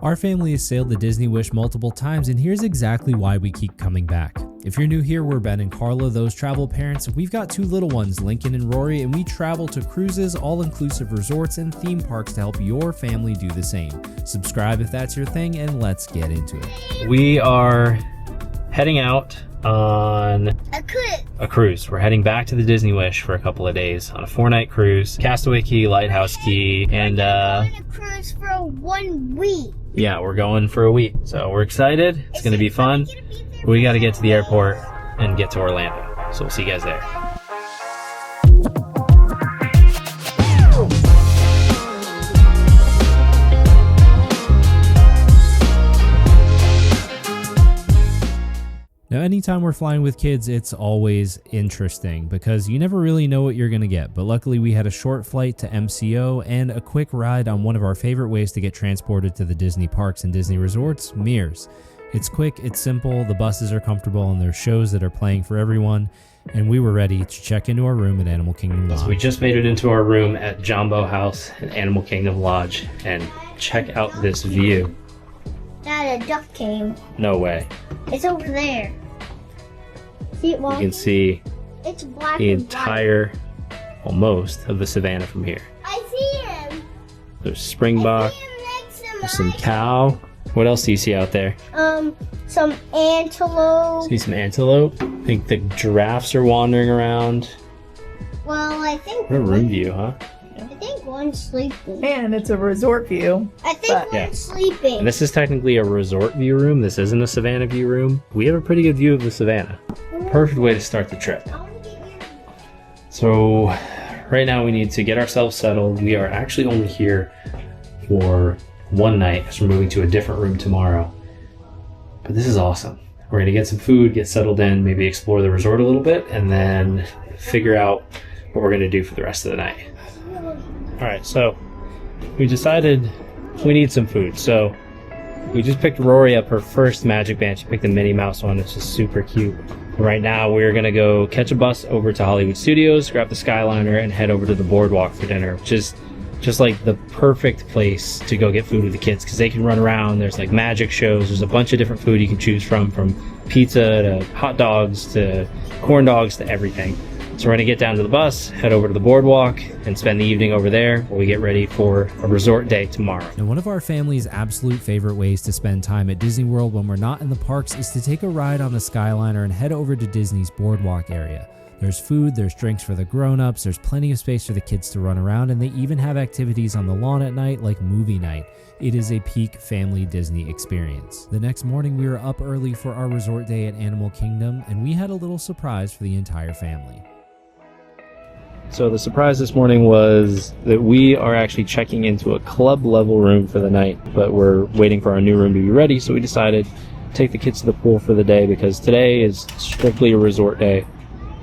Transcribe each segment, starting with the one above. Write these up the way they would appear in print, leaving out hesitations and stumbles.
Our family has sailed the Disney Wish multiple times, and here's exactly why we keep coming back. If you're new here, we're Ben and Karla, those travel parents. We've got two little ones, Lincoln and Rory, and we travel to cruises, all-inclusive resorts, and theme parks to help your family do the same. Subscribe if that's your thing, and let's get into it. We are heading out on a cruise. We're heading back to the Disney Wish for a couple of days on a 4-night cruise. Castaway Cay, Lighthouse Cay, and we're going to cruise for 1 week. Yeah, we're going for a week. So we're excited. It's going to be fun. We got to get to the airport and get to Orlando. So we'll see you guys there. Now, anytime we're flying with kids, it's always interesting because you never really know what you're going to get. But luckily, we had a short flight to MCO and a quick ride on one of our favorite ways to get transported to the Disney parks and Disney resorts, Mears. It's quick, it's simple, the buses are comfortable, and there's shows that are playing for everyone. And we were ready to check into our room at Animal Kingdom Lodge. So we just made it into our room at Jumbo House at Animal Kingdom Lodge. And check out this view. Dad, a duck came. No way. It's over there. See it walking? You can see it's black the and entire, almost, of the savannah from here. I see him. There's springbok, there's some cow. What else do you see out there? Some antelope. See some antelope. I think the giraffes are wandering around. Well, I think... What a room view, huh? I think one's sleeping. And it's a resort view. I think one's sleeping. And this is technically a resort view room. This isn't a savannah view room. We have a pretty good view of the savannah. Perfect way to start the trip. So right now we need to get ourselves settled. We are actually only here for 1 night because we're moving to a different room tomorrow. But this is awesome. We're gonna get some food, get settled in, maybe explore the resort a little bit, and then figure out what we're gonna do for the rest of the night. All right, so we decided we need some food. So we just picked Rory up her first Magic Band. She picked the Minnie Mouse one, which is super cute. Right now, we're gonna go catch a bus over to Hollywood Studios, grab the Skyliner, and head over to the boardwalk for dinner, which is just like the perfect place to go get food with the kids because they can run around. There's like magic shows. There's a bunch of different food you can choose from pizza to hot dogs to corn dogs to everything. So we're gonna get down to the bus, head over to the boardwalk, and spend the evening over there while we get ready for a resort day tomorrow. And one of our family's absolute favorite ways to spend time at Disney World when we're not in the parks is to take a ride on the Skyliner and head over to Disney's boardwalk area. There's food, there's drinks for the grown-ups, there's plenty of space for the kids to run around, and they even have activities on the lawn at night like movie night. It is a peak family Disney experience. The next morning, we were up early for our resort day at Animal Kingdom, and we had a little surprise for the entire family. So the surprise this morning was that we are actually checking into a club level room for the night, but we're waiting for our new room to be ready, so we decided to take the kids to the pool for the day because today is strictly a resort day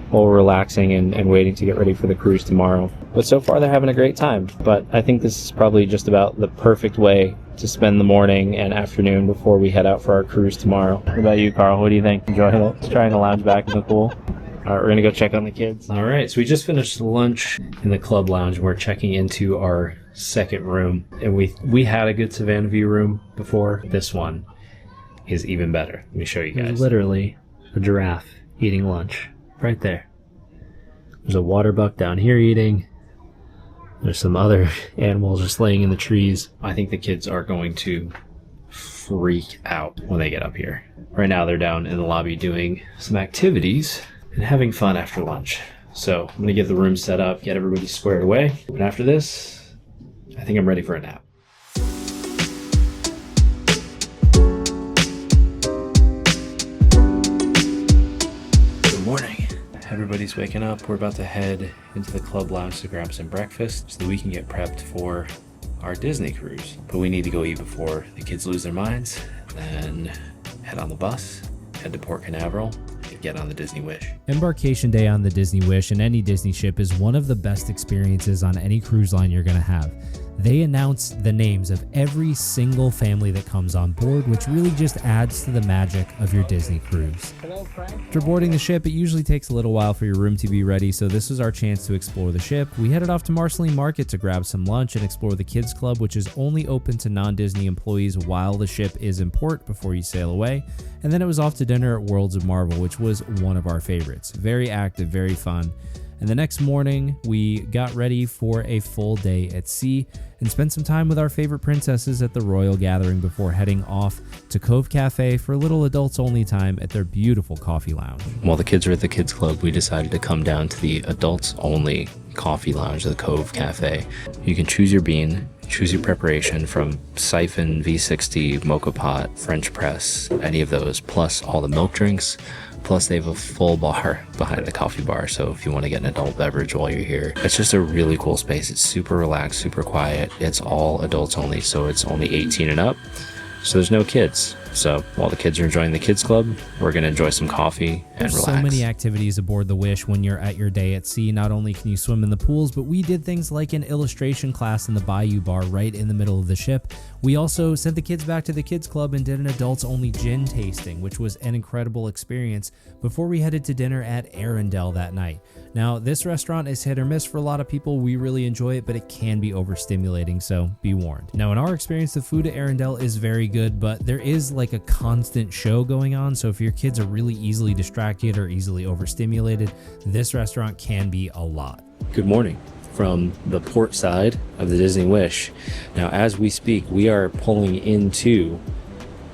while we're relaxing and waiting to get ready for the cruise tomorrow. But so far they're having a great time, but I think this is probably just about the perfect way to spend the morning and afternoon before we head out for our cruise tomorrow. What about you, Carl? What do you think? Enjoying trying to lounge back in the pool? All right, we're gonna go check on the kids. All right, so we just finished lunch in the club lounge and we're checking into our second room. And we had a good Savannah View room before. This one is even better. Let me show you guys. There's literally a giraffe eating lunch right there. There's a water buck down here eating. There's some other animals just laying in the trees. I think the kids are going to freak out when they get up here. Right now they're down in the lobby doing some activities and having fun after lunch. So I'm gonna get the room set up, get everybody squared away. And after this, I think I'm ready for a nap. Good morning. Everybody's waking up. We're about to head into the club lounge to grab some breakfast so that we can get prepped for our Disney cruise. But we need to go eat before the kids lose their minds, then head on the bus, head to Port Canaveral, get on the Disney Wish. Embarkation day on the Disney Wish and any Disney ship is one of the best experiences on any cruise line you're going to have. they announce the names of every single family that comes on board, which really just adds to the magic of your Disney cruise. After boarding the ship, it usually takes a little while for your room to be ready, so this was our chance to explore the ship. We headed off to Marceline Market to grab some lunch and explore the Kids Club, which is only open to non-Disney employees while the ship is in port before you sail away. And then it was off to dinner at Worlds of Marvel, which was one of our favorites. Very active, very fun. And the next morning, we got ready for a full day at sea and spent some time with our favorite princesses at the Royal Gathering before heading off to Cove Cafe for a little adults-only time at their beautiful coffee lounge. While the kids were at the Kids Club, we decided to come down to the adults-only coffee lounge, the Cove Cafe. You can choose your bean, choose your preparation from siphon, V60, mocha pot, French press, any of those, plus all the milk drinks. Plus, they have a full bar behind the coffee bar, so if you want to get an adult beverage while you're here. It's just a really cool space. It's super relaxed, super quiet. It's all adults only, so it's only 18 and up. So there's no kids. So while the kids are enjoying the Kids Club, we're going to enjoy some coffee and relax. So many activities aboard the Wish when you're at your day at sea. Not only can you swim in the pools, but we did things like an illustration class in the Bayou Bar right in the middle of the ship. We also sent the kids back to the Kids Club and did an adults-only gin tasting, which was an incredible experience before we headed to dinner at Arendelle that night. Now, this restaurant is hit or miss for a lot of people. We really enjoy it, but it can be overstimulating, so be warned. Now, in our experience, the food at Arendelle is very good, but there is like a constant show going on, so if your kids are really easily distracted or easily overstimulated, this restaurant can be a lot. Good morning from the port side of the Disney Wish. Now, as we speak, we are pulling into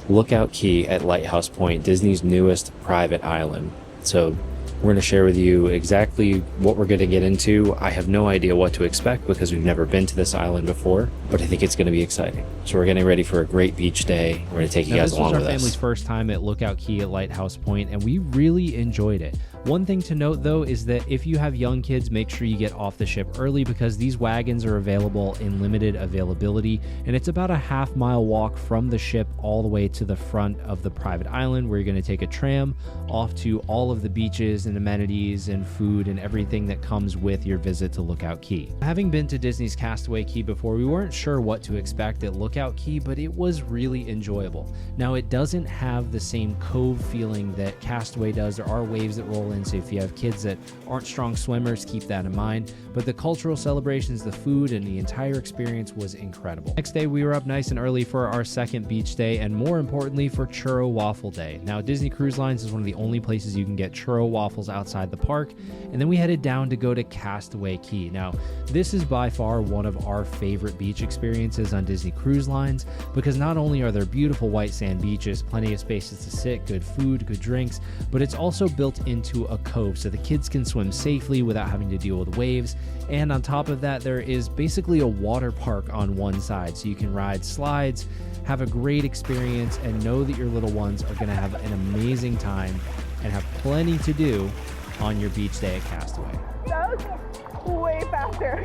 Lookout Cay at Lighthouse Point, Disney's newest private island. So we're going to share with you exactly what we're going to get into. I have no idea what to expect because we've never been to this island before, but I think it's going to be exciting. So we're getting ready for a great beach day. We're going to take you guys along with us. This was our family's first time at Lookout Cay at Lighthouse Point, and we really enjoyed it. One thing to note, though, is that if you have young kids, make sure you get off the ship early because these wagons are available in limited availability, and it's about a half-mile walk from the ship all the way to the front of the private island where you're going to take a tram off to all of the beaches and amenities and food and everything that comes with your visit to Lookout Cay. Having been to Disney's Castaway Cay before, we weren't sure what to expect at Lookout Cay, but it was really enjoyable. Now, it doesn't have the same cove feeling that Castaway does. There are waves that roll in, so if you have kids that aren't strong swimmers, keep that in mind. But the cultural celebrations, the food, and the entire experience was incredible. Next day, we were up nice and early for our second beach day, and more importantly, for Churro Waffle Day. Now, Disney Cruise Lines is one of the only places you can get churro waffles outside the park, and then we headed down to go to Castaway Cay. Now, this is by far one of our favorite beach experiences on Disney Cruise Lines because not only are there beautiful white sand beaches, plenty of spaces to sit, good food, good drinks, but it's also built into a cove so the kids can swim safely without having to deal with waves. And on top of that, there is basically a water park on one side, so you can ride slides, have a great experience, and know that your little ones are going to have an amazing time and have plenty to do on your beach day at Castaway. That was way faster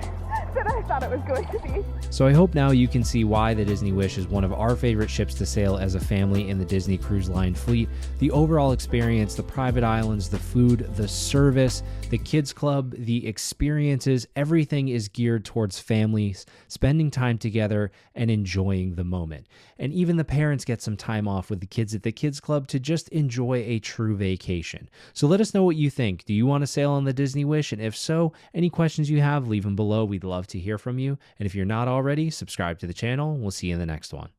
than I thought it was going to be. So I hope now you can see why the Disney Wish is one of our favorite ships to sail as a family in the Disney Cruise Line fleet. The overall experience, the private islands, the food, the service, the Kids Club, the experiences, everything is geared towards families spending time together and enjoying the moment. And even the parents get some time off with the kids at the Kids Club to just enjoy a true vacation. So let us know what you think. Do you want to sail on the Disney Wish? And if so, any questions you have, leave them below. We'd love to hear from you. And if you're not already, subscribe to the channel. We'll see you in the next one.